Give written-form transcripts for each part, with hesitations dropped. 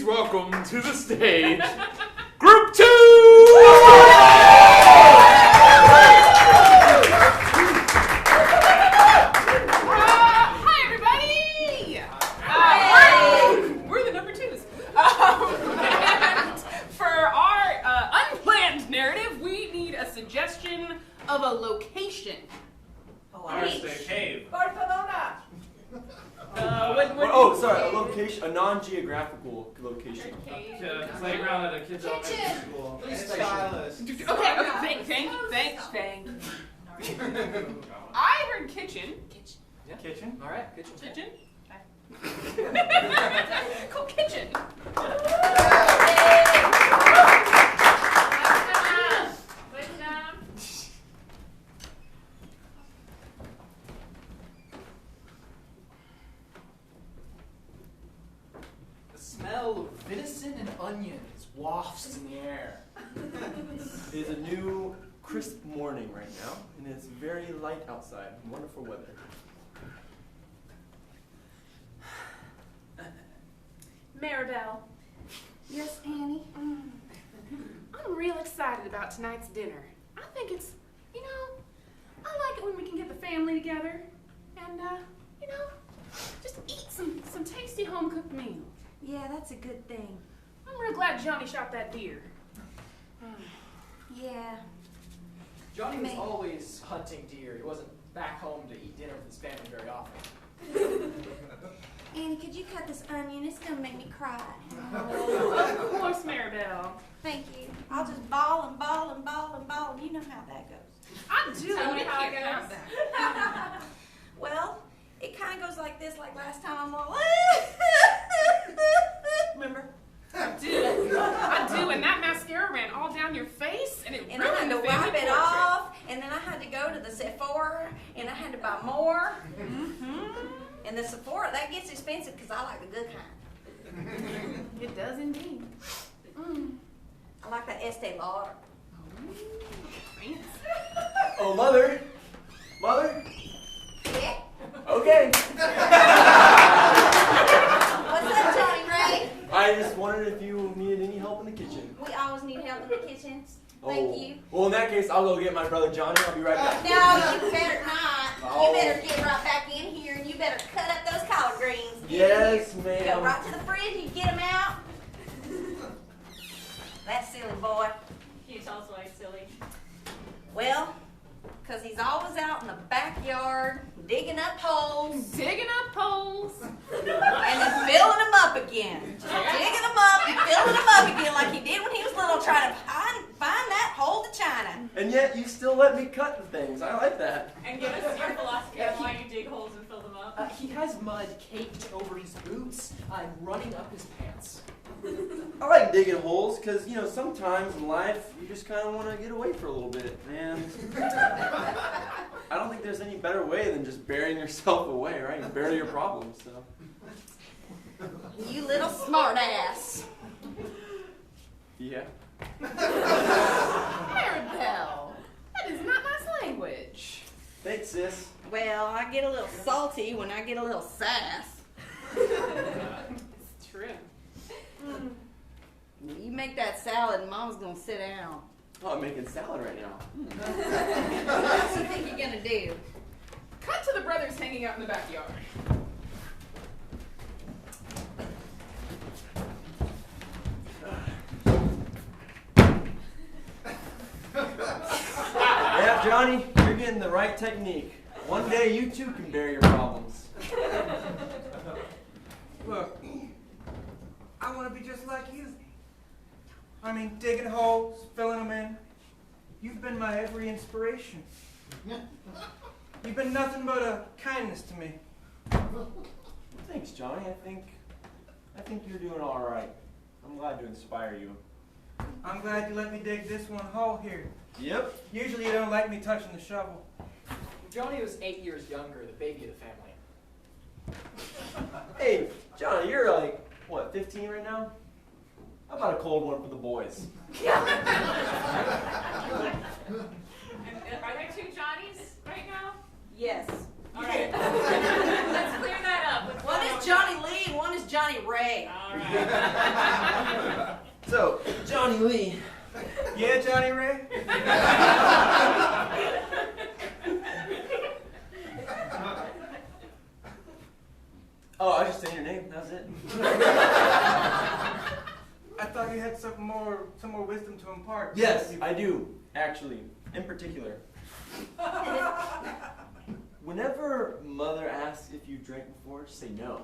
welcome to the stage, Group 2! Hi, everybody! We're the number twos. And for our unplanned narrative, we need a suggestion of a location. Ours the cave. Barcelona. A location, a non-geographical location. The playground at a kid's elementary school. Okay, thank. I heard kitchen. Yeah. Kitchen? All right, kitchen. Kitchen? Cool kitchen. The smell of venison and onions wafts in the air. It is a new, crisp morning right now, and it's very light outside. Wonderful weather. Maribel. Yes, Annie. I'm real excited about tonight's dinner. I think it's, I like it when we can get the family together and, just eat some tasty home-cooked meals. Yeah, that's a good thing. I'm real glad Johnny shot that deer. Yeah. Johnny was always hunting deer. He wasn't back home to eat dinner with his family very often. Annie, could you cut this onion? It's gonna make me cry. Of course, Maribel. Thank you. I'll just bawl and bawl and bawl and bawl. You know how that goes. I do. Tell me I how it can't goes. have that. Well, it kind of goes like this, like last time. I'm all, remember? I do, and that mascara ran all down your face, and it And I had ruined to the family wipe it portrait. off, and then I had to go to the Sephora, and I had to buy more. And the Sephora, that gets expensive because I like the good kind. It does indeed. I like that Estee Lauder. Fancy. Oh, Mother! Mother? Yeah. Okay. What's up, Johnny Ray? I just wondered if you needed any help in the kitchen. We always need help in the kitchen. Thank you. Well, in that case, I'll go get my brother Johnny. I'll be right back. No, you better not. Oh. You better get right back in here, and you better cut up those collard greens. Yes, Go ma'am. right to the fridge and get them out. That silly boy. Can you tell us why he's silly? Well, because he's always out in the backyard digging up holes Digging up poles. and then filling them up again. Just digging them up and filling them up again like he did when he was little, trying to find that hole to China. And yet, you still let me cut the things. I like that. And give us your philosophy on why you dig holes and fill them up. He has mud caked over his boots and running up his pants. I like digging holes because, sometimes in life you just kind of want to get away for a little bit. And I don't think there's any better way than just burying yourself away, right? You bury your problems, so. You little smart ass. Yeah. Maribel. That is not nice language. Thanks, sis. Well, I get a little salty when I get a little sass. It's true. You make that salad and Mom's gonna sit down. Oh, I'm making salad right now. What do you think you're gonna do? Cut to the brothers hanging out in the backyard. Yeah, Johnny, you're getting the right technique. One day you too can bury your problems. Look, I want to be just like you. I mean, digging holes, filling them in. You've been my every inspiration. You've been nothing but a kindness to me. Thanks, Johnny. I think you're doing all right. I'm glad to inspire you. I'm glad you let me dig this one hole here. Yep. Usually you don't like me touching the shovel. Johnny was 8 years younger, the baby of the family. Hey, Johnny, you're like, what, 15 right now? How about a cold one for the boys? And are there two Johnnies right now? Yes. All right. Let's clear that up. One is Johnny Lee and one is Johnny Ray. Ray. All right. So, Johnny Lee. Yeah, Johnny Ray? Oh, I was just saying your name. That was it. I thought you had some more wisdom to impart. Yes, I do, actually. In particular. Whenever Mother asks if you drank before, just say no.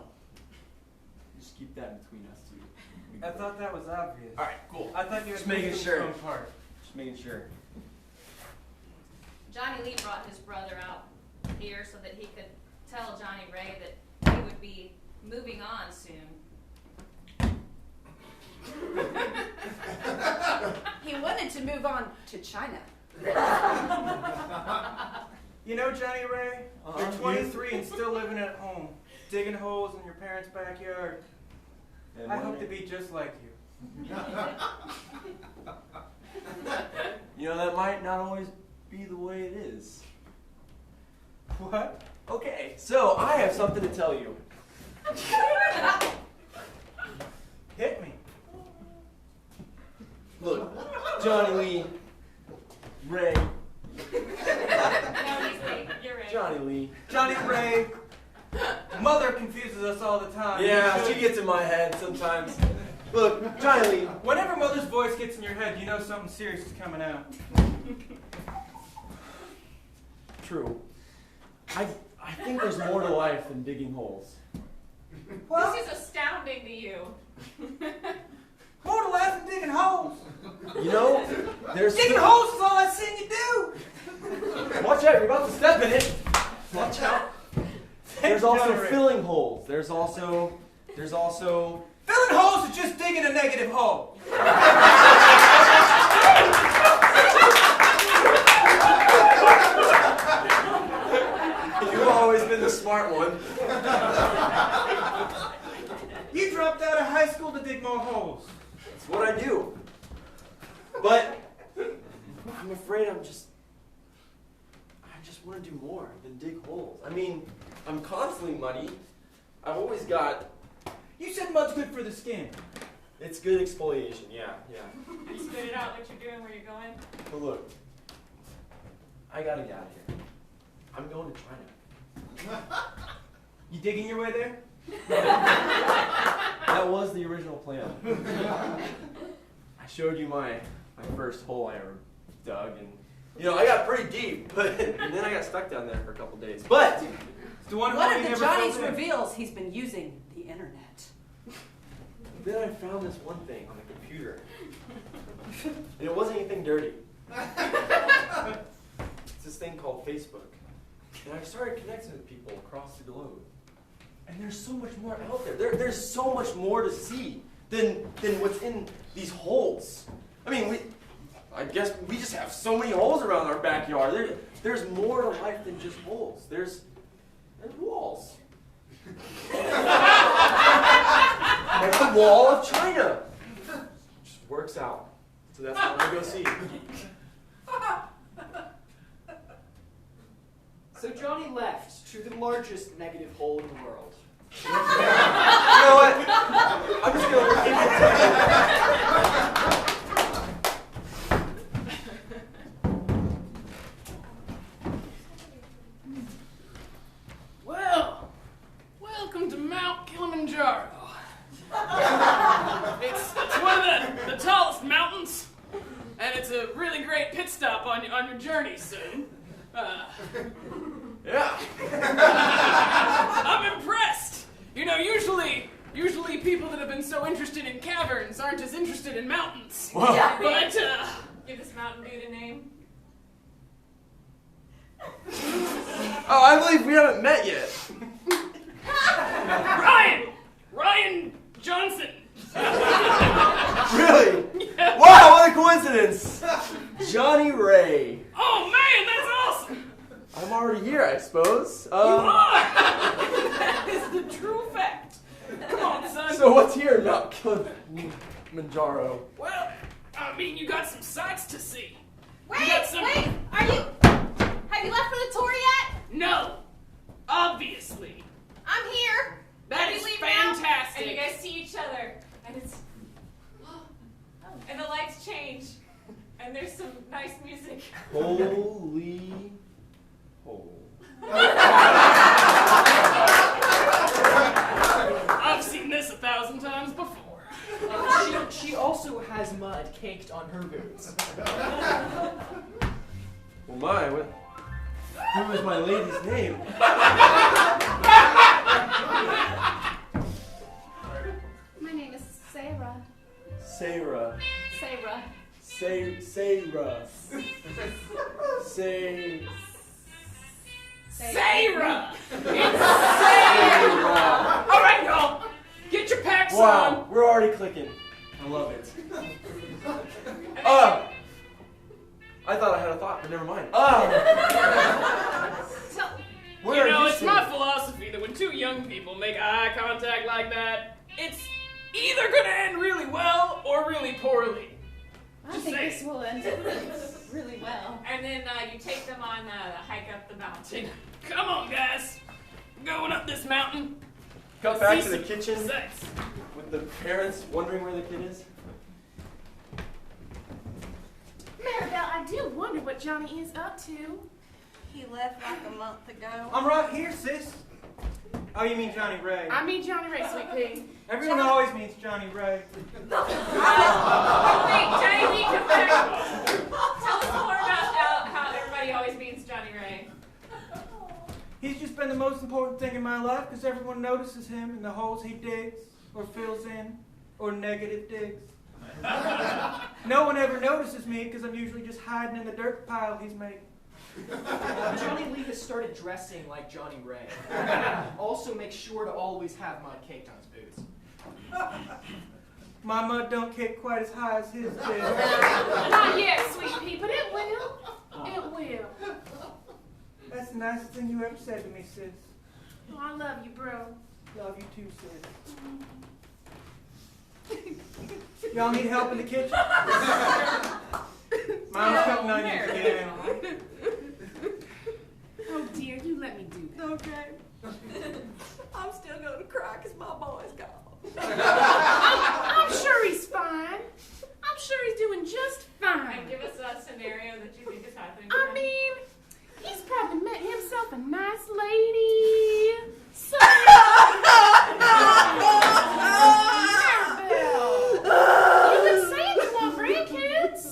Just keep that between us two. I thought that was obvious. All right, cool. I thought you had Just making wisdom sure. to impart. Just making sure. Johnny Lee brought his brother out here so that he could tell Johnny Ray that he would be moving on soon. He wanted to move on to China. You know, Johnny Ray, Uh-huh. you're 23 and still living at home, digging holes in your parents' backyard. And I one hope day- to be just like you. You know, that might not always be the way it is. What? Okay, so I have something to tell you. Hit me. Look, Johnny Lee, Ray, No, he's Ray. You're Ray. Johnny Lee. Johnny Ray. Mother confuses us all the time. Yeah, she gets in my head sometimes. Look, Johnny Lee. Whenever Mother's voice gets in your head, you know something serious is coming out. True. I think there's more to life than digging holes. What? This is astounding to you. More to life than digging holes. You know, there's Digging holes is all I've seen you do. Watch out, you're about to step in it. Watch out. There's also Johnny Ray. filling holes. There's also Filling holes is just digging a negative hole. You've always been the smart one. You dropped out of high school to dig more holes. It's what I do. But I'm afraid I just want to do more than dig holes. I mean, I'm constantly muddy. I've always got. You said mud's good for the skin. It's good exfoliation. Yeah. You spit it out what you're doing, where you're going. But look, I gotta get out of here. I'm going to China. You digging your way there? That was the original plan. I showed you my first hole I ever dug, and you know I got pretty deep, but and then I got stuck down there for a couple days. But It's the one One hole of you the never Johnnies filled in. reveals he's been using the internet. then I found this one thing on the computer, and it wasn't anything dirty. It's this thing called Facebook, and I started connecting with people across the globe. And there's so much more out there. There's so much more to see than what's in these holes. I mean, I guess we just have so many holes around our backyard. There's more to life than just holes. There's walls. Like the Wall of China. Just works out. So that's what I'm gonna go see. So Johnny left to the largest negative hole in the world. You know what? I'm just gonna look into Well, welcome to Mount Kilimanjaro. It's one of the tallest mountains, and it's a really great pit stop on your journey soon. Yeah. I'm impressed. You know, usually people that have been so interested in caverns aren't as interested in mountains. Well, But Give this mountain dude a name. oh, I believe we haven't met yet. Ryan Johnson. Really? Wow, what a coincidence. Johnny Ray. Oh man, that's awesome. I'm already here, I suppose. You are. That is the true fact. Come on, son. So what's here in Mount Kilimanjaro? Well, I mean, you got some sights to see. Wait, You got some- wait, have you left for the tour yet? No, obviously. I'm here. That And is we leave now, fantastic. And you guys see each other, and it's, and the lights change, and there's some nice music. Holy hole. I've seen this 1,000 times before. She also has mud caked on her boots. Well, who is my lady's name? My name is Sarah. Sarah. Sarah. Sarah. Sarah! It's Sarah! All right, y'all. Get your packs Wow, on. we're already clicking. I love it. I thought I had a thought, but never mind. So, Where You know, are it's two? my philosophy that when two young people make eye contact like that, it's either gonna end really well or really poorly. I Just think saying. this will end really well. And then you take them on a hike up the mountain. Come on, guys. Going up this mountain. Cut back See to the some kitchen sights. with the parents wondering where the kid is. Maribel, I do wonder what Johnny is up to. He left like a month ago. I'm right here, sis. Oh, you mean Johnny Ray? I mean Johnny Ray, sweet pea. Everyone always means Johnny Ray. Wait, Johnny, come back. Tell us more about how everybody always means Johnny Ray. He's just been the most important thing in my life because everyone notices him in the holes he digs, or fills in, or negative digs. No one ever notices me because I'm usually just hiding in the dirt pile he's made. Johnny Lee has started dressing like Johnny Ray. Also, make sure to always have mud caked on his boots. My mud don't kick quite as high as his did. Not yet, sweet pea, but it will. It will. That's the nicest thing you ever said to me, sis. Oh, I love you, bro. Love you too, sis. Y'all need help in the kitchen? Mom's cutting onions again. Oh dear, you let me do that. Okay. I'm still going to cry because my boy's gone. I'm sure he's fine. I'm sure he's doing just fine. And give us a scenario that you think is happening. I mean, he's probably met himself a nice lady. So, Maribel, you've been saying you want grandkids.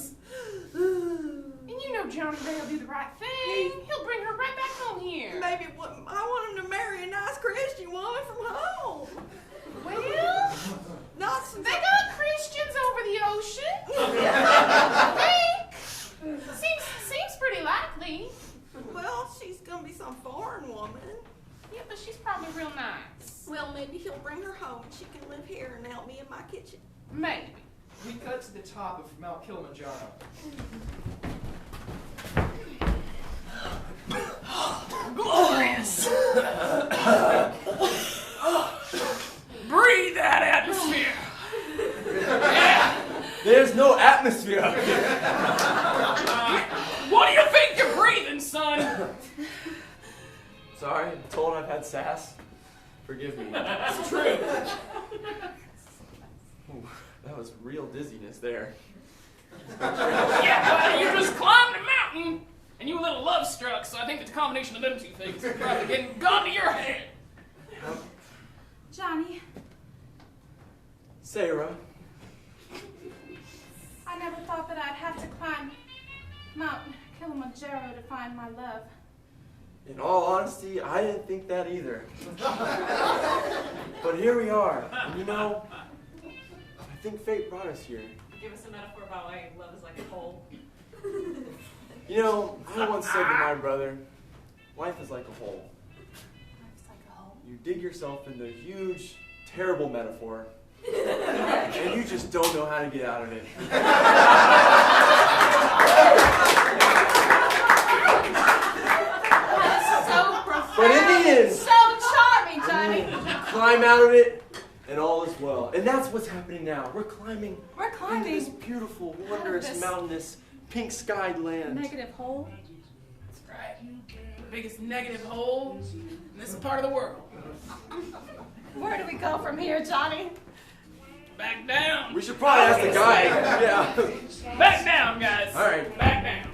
And you know Johnny Ray will do the right thing. He'll bring her right back home here. Maybe I want him to marry a nice Christian woman from home. Well, Not some. they got Christians over the ocean. I think. Seems pretty likely. Well, she's gonna be some foreign woman. Yeah, but she's probably real nice. Well, maybe he'll bring her home and she can live here and help me in my kitchen. Maybe. We cut to the top of Mount Kilimanjaro. Glorious. Breathe that atmosphere. Yeah. There's no atmosphere up here. What do you think you're breathing, son? Sorry, I'm told I've had sass. Forgive me. It's true. Ooh, that was real dizziness there. Yeah, well, you just climbed a mountain, and you were a little love struck, so I think the combination of them two things is probably getting gone to your head. Johnny, Sarah. I never thought that I'd have to climb Mount Kilimanjaro to find my love. In all honesty, I didn't think that either. But here we are. And you know, I think fate brought us here. Give us a metaphor about why love is like a hole. You know, I once said to my brother, life is like a hole. Life's like a hole. You dig yourself into a huge, terrible metaphor, and you just don't know how to get out of it. That's so profound. But in the end, So charming, Johnny. you climb out of it, and all is well. And that's what's happening now. We're climbing into this beautiful, wondrous, this mountainous, pink-skied land. Negative hole. That's right. The biggest negative hole in this part of the world. Where do we go from here, Johnny? Back down. We should probably ask the guy. Yeah. Back down, guys. All right. Back down.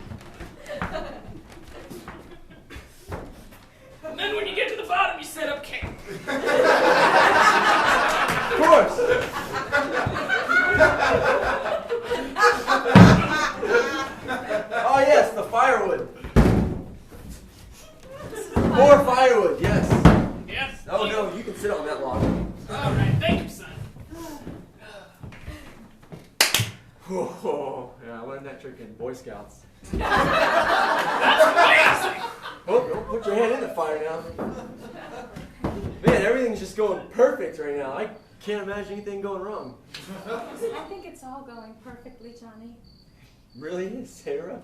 And then when you get to the bottom, you set up camp. Of course. Oh yes, the firewood. More firewood, yes. Yes. Oh no, you can sit on that log. All right. Thank you, son. Whoa, yeah, I learned that trick in Boy Scouts. That's amazing. Oh, don't put your hand in the fire now. Man, everything's just going perfect right now. I can't imagine anything going wrong. I think it's all going perfectly, Johnny. Really, Sarah?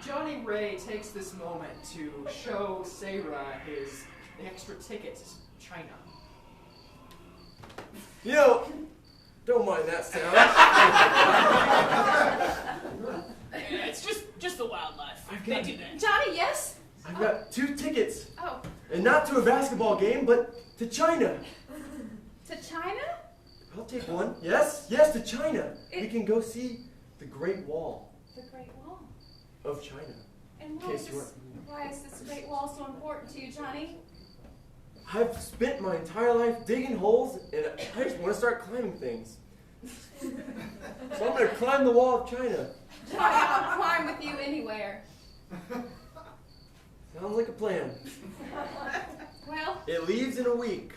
Johnny Ray takes this moment to show Sarah his extra ticket to China. You know, don't mind that sound. Yeah, it's just the wildlife. They do that. Johnny, yes? I've got 2 tickets. Oh, And not to a basketball game, but to China. to China? I'll take one. Yes, yes, to China. We can go see the Great Wall The Great Wall. of China. And In case you weren't. why is this Great Wall so important to you, Johnny? I've spent my entire life digging holes, and I just want to start climbing things. So I'm going to climb the Wall of China. Johnny, I'll climb with you anywhere. Sounds like a plan. Well, It leaves in a week.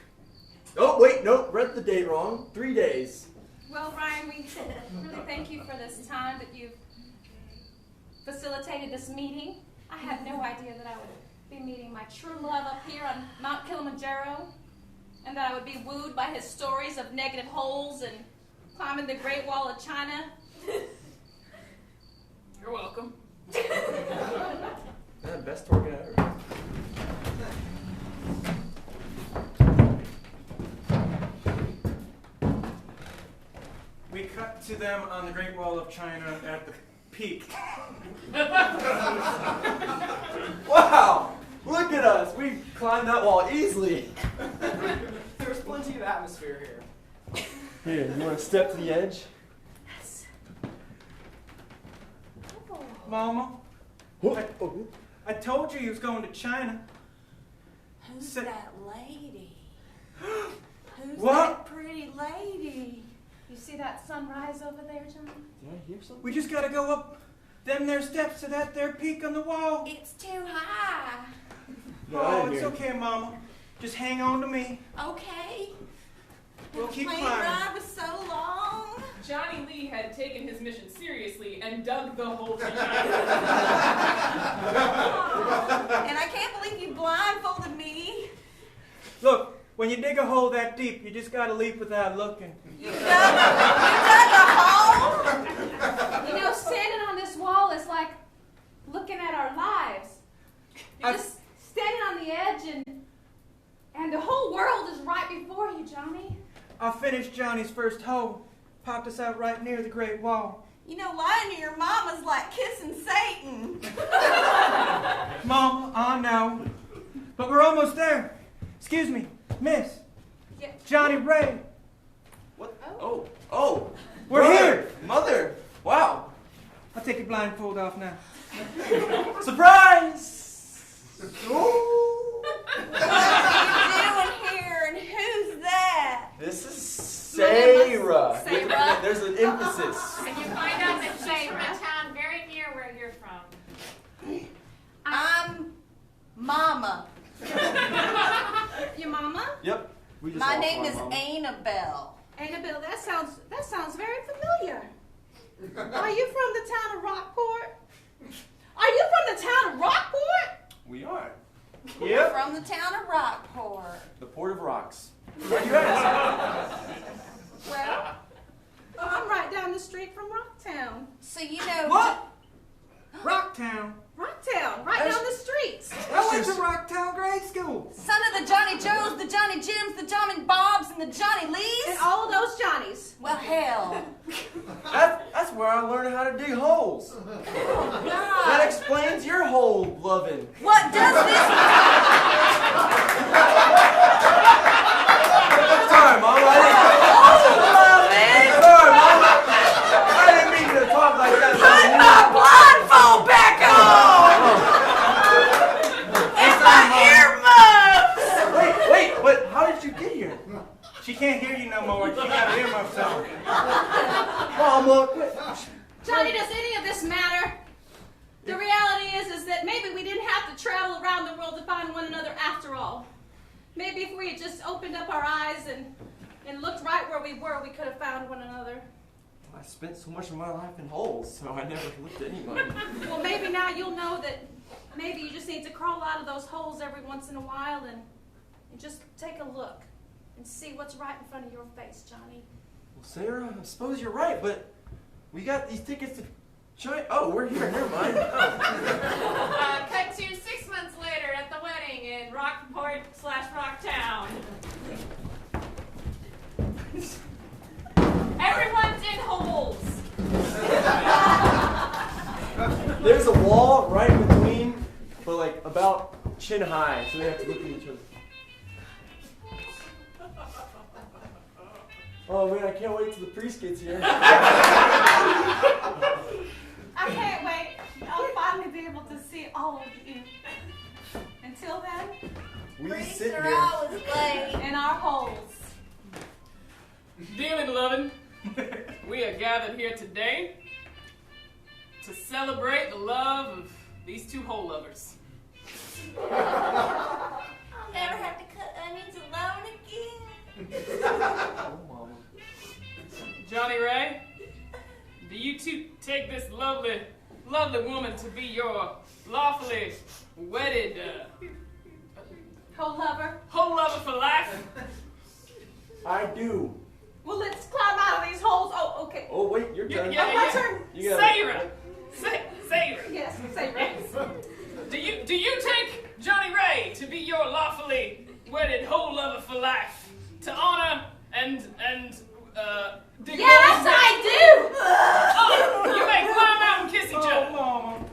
Oh, wait, no, read the date wrong. 3 days. well, Ryan, we really thank you for this time that you've facilitated this meeting. I had no idea that I would be meeting my true love up here on Mount Kilimanjaro, and that I would be wooed by his stories of negative holes and climbing the Great Wall of China. You're welcome. Best tour guide ever. We cut to them on the Great Wall of China at the peak. Wow! Look at us! We climbed that wall easily. There's plenty of atmosphere here. Here, you want to step to the edge? Mama, What? Oh. I told you he was going to China. Who's Sit- that lady? Who's What? that pretty lady? You see that sunrise over there, Johnny? Did I hear something? We just gotta go up them there steps to that there peak on the wall. It's too high. No, I Oh, didn't it's hear okay, Mama. Just hang on to me. Okay. We'll The keep plane climbing. ride was so long. Johnny Lee had taken his mission seriously and dug the hole for China. And I can't believe you blindfolded me. Look, when you dig a hole that deep, you just gotta leap without looking. You dug a hole? You know, standing on this wall is like looking at our lives. You're just standing on the edge and the whole world is right before you, Johnny. I finished Johnny's first hole. Popped us out right near the Great Wall. You know, lying to your mama's like kissing Satan. Mom, I know. But we're almost there. Excuse me, miss. Yeah. Johnny Ray. What? Oh. We're Brother, here. Mother. Wow. I'll take your blindfold off now. Surprise! Ooh. What are you doing here, and who's that? This is Sarah. Sarah. There's an emphasis. And you find out that she's from a town very near where you're from. I'm Mama. Your mama? Yep. We just My all name call is her Mom. Annabelle. Annabelle, that sounds very familiar. Are you from the town of Rockport? Are you from the town of Rockport? We are. Yep. From the town of Rockport. The Port of Rocks. Where you at? Well, I'm right down the street from Rocktown. so you know. What? Rocktown. Rocktown, right down the street. I went to Rocktown grade school. Son of the Johnny Joes, the Johnny Jims, the Johnny Bobs, and the Johnny Lees? And all of those Johnnies. Well, hell. That's where I learned how to dig holes. That God. explains your hole loving. What does this lawnmower. I can't hear myself. Mama, quit. Johnny, does any of this matter? The reality is that maybe we didn't have to travel around the world to find one another after all. Maybe if we had just opened up our eyes and looked right where we were, we could have found one another. I spent so much of my life in holes, so I never looked at anybody. Well, maybe now you'll know that maybe you just need to crawl out of those holes every once in a while and just take a look and see what's right in front of your face, Johnny. Well, Sarah, I suppose you're right, but we got these tickets to China. Oh, we're here. Never mind. Oh. Cut to 6 months later at the wedding in Rockport/Rocktown. Everyone's in holes. There's a wall right between, but like about chin high, so they have to look at each other. Oh man, I can't wait till the priest gets here. I can't wait. I'll finally be able to see all of you. Until then, We Priests sit are here. always late. in our holes. Dearly beloved, we are gathered here today to celebrate the love of these two hole lovers. I'll never have to cut onions alone again. Oh, Mama. Johnny Ray, do you two take this lovely, lovely woman to be your lawfully wedded Hole lover. hole lover for life? I do. Well, let's climb out of these holes. Oh, okay. Oh wait, your turn. My turn. You got it. Sarah, Sarah, Yes, say Rex. do you take Johnny Ray to be your lawfully wedded whole lover for life, to honor and Yes, I do. Oh, you may climb out and kiss each other. Oh, Mama.